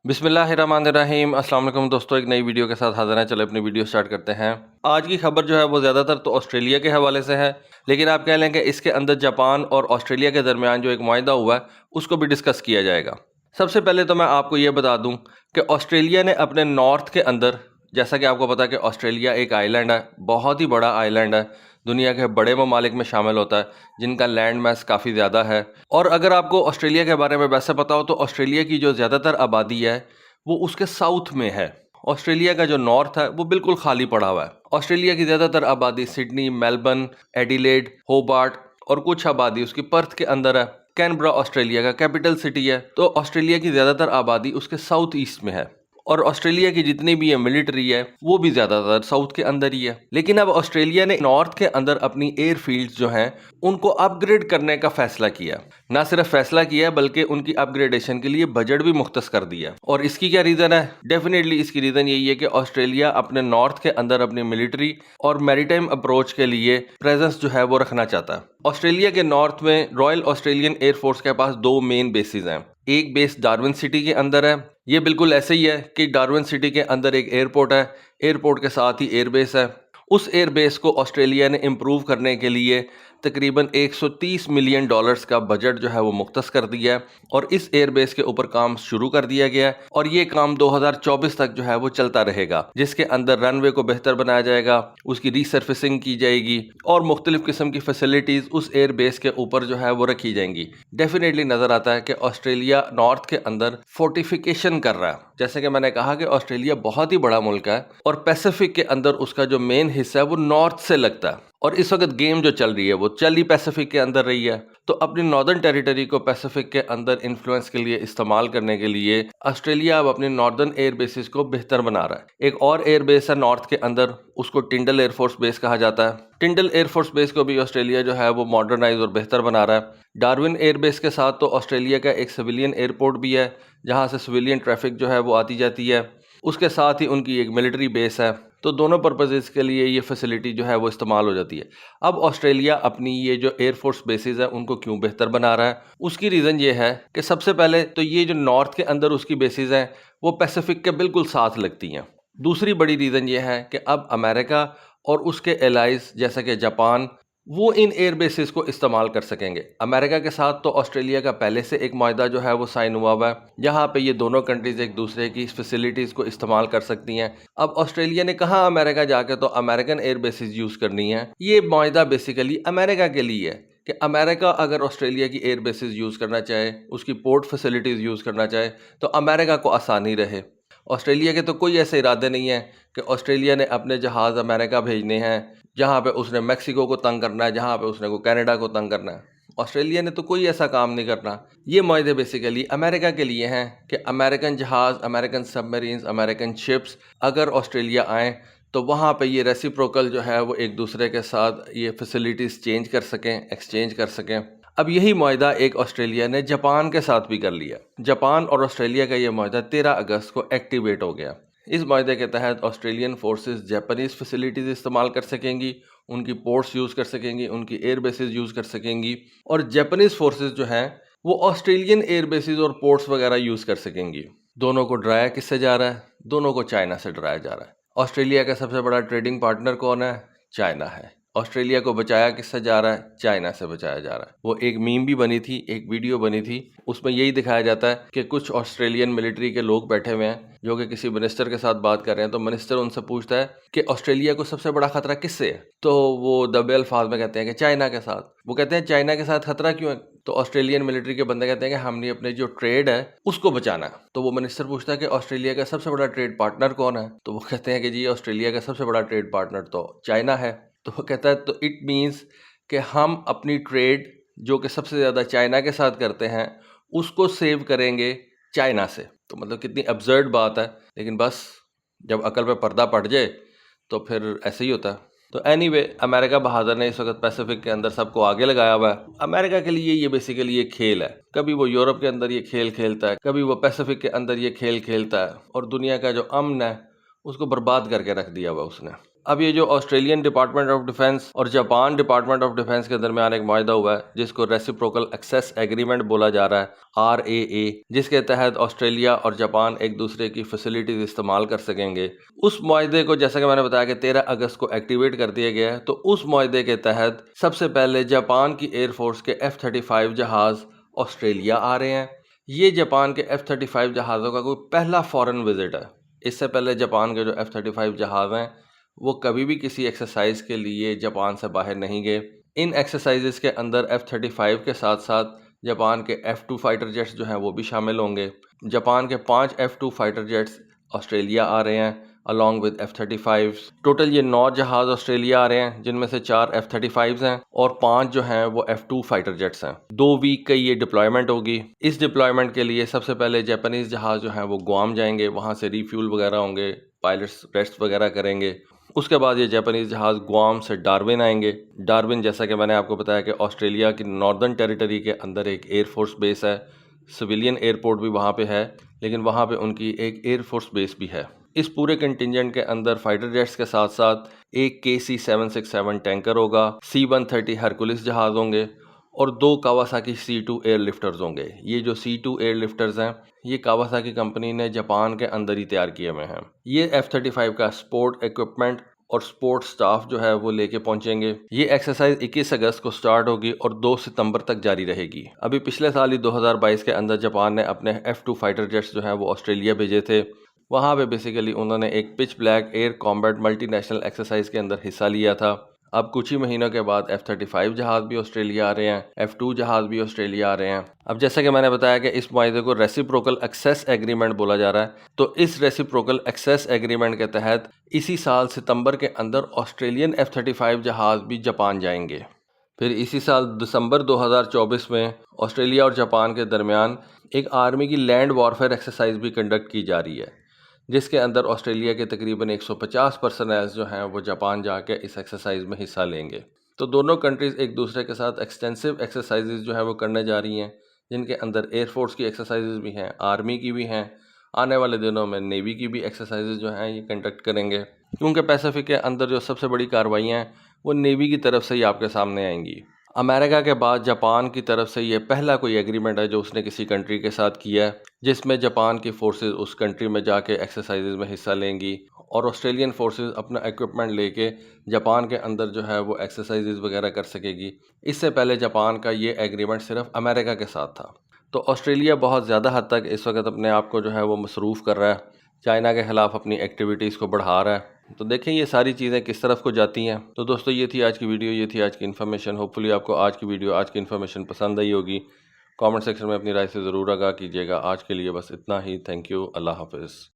बिस्मिल्लाहिर्रहमानिर्रहीम। अस्सलाम वालेकुम दोस्तों, एक नई वीडियो के साथ हाज़िर हैं। चलो अपनी वीडियो स्टार्ट करते हैं। आज की खबर जो है वो ज़्यादातर तो ऑस्ट्रेलिया के हवाले से है, लेकिन आप कह लें कि इसके अंदर जापान और ऑस्ट्रेलिया के दरमियान जो एक मुआहदा हुआ है उसको भी डिस्कस किया जाएगा। सबसे पहले तो मैं आपको ये बता दूँ कि ऑस्ट्रेलिया ने अपने नॉर्थ के अंदर, जैसा कि आपको पता है कि ऑस्ट्रेलिया एक आइलैंड है, बहुत ही बड़ा आइलैंड है, दुनिया के बड़े ममालिक में शामिल होता है, जिनका लैंड मैस काफ़ी ज़्यादा है। और अगर आपको ऑस्ट्रेलिया के बारे में वैसे पता हो तो ऑस्ट्रेलिया की जो ज़्यादातर आबादी है वो उसके साउथ में है। ऑस्ट्रेलिया का जो नॉर्थ है वो बिल्कुल खाली पड़ा हुआ है। ऑस्ट्रेलिया की ज़्यादातर आबादी सिडनी, मेलबर्न, एडिलेड, होबार्ट और कुछ आबादी उसकी पर्थ के अंदर है। कैनबरा ऑस्ट्रेलिया का कैपिटल सिटी है, तो ऑस्ट्रेलिया की ज़्यादातर आबादी उसके साउथ ईस्ट में है। और ऑस्ट्रेलिया की जितनी भी है मिलिट्री है वो भी ज़्यादातर साउथ के अंदर ही है। लेकिन अब ऑस्ट्रेलिया ने नॉर्थ के अंदर अपनी एयरफील्ड्स जो हैं उनको अपग्रेड करने का फैसला किया। ना सिर्फ फैसला किया बल्कि उनकी अपग्रेडेशन के लिए बजट भी मुख्तस कर दिया। और इसकी क्या रीज़न है? डेफिनेटली इसकी रीज़न यही है कि ऑस्ट्रेलिया अपने नॉर्थ के अंदर अपनी मिलिट्री और मैरीटाइम अप्रोच के लिए प्रेजेंस जो है वो रखना चाहता है। ऑस्ट्रेलिया के नॉर्थ में रॉयल ऑस्ट्रेलियन एयरफोर्स के पास दो मेन बेसिस हैं। एक बेस डार्विन सिटी के अंदर है। ये बिल्कुल ऐसे ही है कि डार्विन सिटी के अंदर एक एयरपोर्ट है, एयरपोर्ट के साथ ही एयरबेस है। उस एयरबेस को ऑस्ट्रेलिया ने इम्प्रूव करने के लिए तकरीबन $130 मिलियन का बजट जो है वो मुख्तस कर दिया है और इस एयरबेस के ऊपर काम शुरू कर दिया गया है। और ये काम 2024 तक जो है वो चलता रहेगा, जिसके अंदर रनवे को बेहतर बनाया जाएगा, उसकी रीसर्फिसिंग की जाएगी और मुख्तलिफ किस्म की फैसिलिटीज़ उस एयरबेस के ऊपर जो है वो रखी जाएंगी। डेफिनेटली नज़र आता है कि ऑस्ट्रेलिया नॉर्थ के अंदर फोर्टिफिकेशन कर रहा है। जैसे कि मैंने कहा कि ऑस्ट्रेलिया बहुत ही बड़ा मुल्क है और पैसिफिक के अंदर उसका जो मेन हिस्सा है वो नॉर्थ से लगता है। और इस वक्त गेम जो चल रही है वो चल ही पैसिफिक के अंदर रही है। तो अपनी नॉर्दर्न टेरिटरी को पैसिफिक के अंदर इन्फ्लुएंस के लिए इस्तेमाल करने के लिए ऑस्ट्रेलिया अब अपने नॉर्दर्न एयर बेसिस को बेहतर बना रहा है। एक और एयर बेस है नॉर्थ के अंदर, उसको टिंडल एयरफोर्स बेस कहा जाता है। टिंडल एयरफोर्स बेस को भी ऑस्ट्रेलिया जो है वो मॉडर्नाइज और बेहतर बना रहा है। डार्विन एयर बेस के साथ तो ऑस्ट्रेलिया का एक सिविलियन एयरपोर्ट भी है, जहाँ से सिविलियन ट्रैफिक जो है वो आती जाती है। उसके साथ ही उनकी एक मिलिट्री बेस है। तो दोनों पर्पसेस के लिए ये फैसिलिटी जो है वो इस्तेमाल हो जाती है। अब ऑस्ट्रेलिया अपनी ये जो एयरफोर्स बेसिस है उनको क्यों बेहतर बना रहा है, उसकी रीज़न ये है कि सबसे पहले तो ये जो नॉर्थ के अंदर उसकी बेसिस हैं वो पैसिफिक के बिल्कुल साथ लगती हैं। दूसरी बड़ी रीज़न ये है कि अब अमेरिका और उसके एलाइज जैसा कि जापान, वो इन एयर बेसिस को इस्तेमाल कर सकेंगे। अमेरिका के साथ तो ऑस्ट्रेलिया का पहले से एक मुआहदा जो है वो साइन हुआ हुआ है, जहाँ पे ये दोनों कंट्रीज़ एक दूसरे की फैसिलिटीज़ को इस्तेमाल कर सकती हैं। अब ऑस्ट्रेलिया ने कहा अमेरिका जाके तो अमेरिकन एयर बेसिस यूज़ करनी है। ये मुआहदा बेसिकली अमेरिका के लिए है कि अमेरिका अगर ऑस्ट्रेलिया की एयर बेसिस यूज़ करना चाहे, उसकी पोर्ट फैसिलिटीज़ यूज़ करना चाहे, तो अमेरिका को आसानी रहे। ऑस्ट्रेलिया के तो कोई ऐसे इरादे नहीं है कि ऑस्ट्रेलिया ने अपने जहाज़ अमेरिका भेजने हैं, जहाँ पे उसने मेक्सिको को तंग करना है, जहाँ पे उसने को कनाडा को तंग करना है। ऑस्ट्रेलिया ने तो कोई ऐसा काम नहीं करना। ये मुआहदे बेसिकली अमेरिका के लिए हैं कि अमेरिकन जहाज़, अमेरिकन सबमरीन्स, अमेरिकन शिप्स अगर ऑस्ट्रेलिया आएँ तो वहाँ पे ये रेसिप्रोकल जो है वो एक दूसरे के साथ ये फैसिलिटीज़ चेंज कर सकें, एक्सचेंज कर सकें। अब यही मुआहदा एक ऑस्ट्रेलिया ने जापान के साथ भी कर लिया। जापान और ऑस्ट्रेलिया का ये मुआहदा 13 अगस्त को एक्टिवेट हो गया। इस मुआहदे के तहत ऑस्ट्रेलियन फोर्सेस जापानीज़ फैसिलिटीज़ इस्तेमाल कर सकेंगी, उनकी पोर्ट्स यूज़ कर सकेंगी, उनकी एयर बेसिस यूज़ कर सकेंगी और जापानीज़ फोर्सेस जो हैं वो ऑस्ट्रेलियन एयर बेसिस और पोर्ट्स वगैरह यूज़ कर सकेंगी। दोनों को डराया किससे जा रहा है? दोनों को चाइना से डराया जा रहा है। ऑस्ट्रेलिया का सबसे बड़ा ट्रेडिंग पार्टनर कौन है? चाइना है। ऑस्ट्रेलिया को बचाया किससे जा रहा है? चाइना से बचाया जा रहा है। वो एक मीम भी बनी थी, एक वीडियो बनी थी, उसमें यही दिखाया जाता है कि कुछ ऑस्ट्रेलियन मिलिट्री के लोग बैठे हुए हैं जो कि किसी मिनिस्टर के साथ बात कर रहे हैं। तो मिनिस्टर उनसे पूछता है कि ऑस्ट्रेलिया को सबसे बड़ा खतरा किससे है? तो वो दबे अल्फाज में कहते हैं कि चाइना के साथ। वो कहते हैं चाइना के साथ खतरा क्यों है? तो ऑस्ट्रेलियन मिलिट्री के बंदे कहते हैं कि हमने अपने जो ट्रेड है उसको बचाना है। तो वो मिनिस्टर पूछता है कि ऑस्ट्रेलिया का सबसे बड़ा ट्रेड पार्टनर कौन है? तो वो कहते हैं कि जी ऑस्ट्रेलिया का सबसे बड़ा ट्रेड पार्टनर तो चाइना है। तो वो कहता है तो इट मीन्स कि हम अपनी ट्रेड जो कि सबसे ज़्यादा चाइना के साथ करते हैं उसको सेव करेंगे चाइना से। तो मतलब कितनी अब्सर्ड बात है, लेकिन बस जब अकल पे पर्दा पड़ जाए तो फिर ऐसे ही होता है। तो एनीवे अमेरिका बहादुर ने इस वक्त पैसिफिक के अंदर सबको आगे लगाया हुआ है। अमेरिका के लिए ये बेसिकली एक खेल है। कभी वो यूरोप के अंदर ये खेल खेलता है, कभी वो पैसिफिक के अंदर ये खेल खेलता है और दुनिया का जो अमन है उसको बर्बाद करके रख दिया हुआ उसने। अब ये जो ऑस्ट्रेलियन डिपार्टमेंट ऑफ डिफेंस और जापान डिपार्टमेंट ऑफ डिफेंस के दरमियान एक मुआहदा हुआ है जिसको रेसिप्रोकल एक्सेस एग्रीमेंट बोला जा रहा है, RAA, जिसके तहत ऑस्ट्रेलिया और जापान एक दूसरे की फैसिलिटीज इस्तेमाल कर सकेंगे। उस मुआहदे को जैसा कि मैंने बताया कि 13 अगस्त को एक्टिवेट कर दिया गया है। तो उस मुआहदे के तहत सबसे पहले जापान की एयरफोर्स के F-35 जहाज ऑस्ट्रेलिया आ रहे हैं। ये जापान के F-35 जहाज़ों का कोई पहला फॉरेन विजिट है। इससे पहले जापान के जो F-35 जहाज़ हैं वो कभी भी किसी एक्सरसाइज के लिए जापान से बाहर नहीं गए। इन एक्सरसाइजेस के अंदर F-35 के साथ साथ जापान के F-2 फाइटर जेट्स जो हैं वो भी शामिल होंगे। जापान के 5 F-2 फाइटर जेट्स ऑस्ट्रेलिया आ रहे हैं अलॉन्ग विद F-35। टोटल ये 9 जहाज ऑस्ट्रेलिया आ रहे हैं जिनमें से 4 F-35 हैं और 5 जो हैं वो F-2 फाइटर जेट्स हैं। 2 वीक का ये डिप्लॉयमेंट होगी। इस डिप्लॉयमेंट के लिए सबसे पहले जापानीज जहाज जो हैं वो गुआम जाएंगे, वहाँ से रिफ्यूल वगैरह होंगे, पायलट्स रेस्ट वगैरह करेंगे। उसके बाद ये जापानीज जहाज़ गुआम से डार्विन आएंगे। डार्विन जैसा कि मैंने आपको बताया कि ऑस्ट्रेलिया की नॉर्दर्न टेरिटरी के अंदर एक एयरफोर्स बेस है, सिविलियन एयरपोर्ट भी वहाँ पे है, लेकिन वहाँ पे उनकी एक एयरफोर्स बेस भी है। इस पूरे कंटिंजेंट के अंदर फाइटर जेट्स के साथ साथ एक KC-767 टैंकर होगा, C-130 हरकुलिस जहाज़ होंगे और 2 कावासाकी C-2 एयरलिफ्टर्स होंगे। ये जो C-2 एयरलिफ्टर्स हैं ये कावासाकी कंपनी ने जापान के अंदर ही तैयार किए हुए हैं। ये F-35 का स्पोर्ट इक्विपमेंट और स्पोर्ट स्टाफ जो है वो लेके पहुंचेंगे। ये एक्सरसाइज 21 अगस्त को स्टार्ट होगी और 2 सितंबर तक जारी रहेगी। अभी पिछले साल ही 2022 के अंदर जापान ने अपने F-2 फाइटर जेट्स जो हैं वो ऑस्ट्रेलिया भेजे थे। वहाँ पे बेसिकली उन्होंने एक pitch black air combat multinational exercise के अंदर हिस्सा लिया था। अब कुछ ही महीनों के बाद F-35 जहाज़ भी ऑस्ट्रेलिया आ रहे हैं, F-2 जहाज़ भी ऑस्ट्रेलिया आ रहे हैं। अब जैसा कि मैंने बताया कि इस मुआहदे को रेसिप्रोकल एक्सेस एग्रीमेंट बोला जा रहा है। तो इस रेसिप्रोकल एक्सेस एग्रीमेंट के तहत इसी साल सितंबर के अंदर ऑस्ट्रेलियन F-35 जहाज़ भी जापान जाएंगे। फिर इसी साल दिसंबर 2024 में ऑस्ट्रेलिया और जापान के दरमियान एक आर्मी की लैंड वॉरफेयर एक्सरसाइज भी कंडक्ट की जा रही है, जिसके अंदर ऑस्ट्रेलिया के तकरीबन 150 पर्सनल जो हैं वो जापान जाके इस एक्सरसाइज में हिस्सा लेंगे। तो दोनों कंट्रीज़ एक दूसरे के साथ एक्सटेंसिव एक्सरसाइजेज जो है वो करने जा रही हैं, जिनके अंदर एयरफोर्स की एक्सरसाइजेज भी हैं, आर्मी की भी हैं। आने वाले दिनों में नेवी की भी एक्सरसाइजेज जो हैं ये कंडक्ट करेंगे, क्योंकि पैसिफिक के अंदर जो सबसे बड़ी कार्रवाइयाँ हैं वो नेवी की तरफ से ही आपके सामने आएंगी। अमेरिका के बाद जापान की तरफ से ये पहला कोई एग्रीमेंट है जो उसने किसी कंट्री के साथ किया है, जिसमें जापान की फोर्सेस उस कंट्री में जाके एक्सरसाइजेज में हिस्सा लेंगी और ऑस्ट्रेलियन फोर्सेस अपना इक्विपमेंट लेके जापान के अंदर जो है वो एक्सरसाइजेज वगैरह कर सकेगी। इससे पहले जापान का ये एग्रीमेंट सिर्फ अमेरिका के साथ था। तो ऑस्ट्रेलिया बहुत ज़्यादा हद तक इस वक्त अपने आप को जो है वो मसरूफ़ कर रहा है, चाइना के ख़िलाफ़ अपनी एक्टिविटीज़ को बढ़ा रहा है। तो देखें ये सारी चीज़ें किस तरफ को जाती हैं। तो दोस्तों ये थी आज की वीडियो, ये थी आज की इन्फॉर्मेशन। होपफुली आपको आज की वीडियो, आज की इन्फॉर्मेशन पसंद आई होगी। कमेंट सेक्शन में अपनी राय से ज़रूर आगाह कीजिएगा। आज के लिए बस इतना ही। Thank you. अल्लाह हाफ़िज़।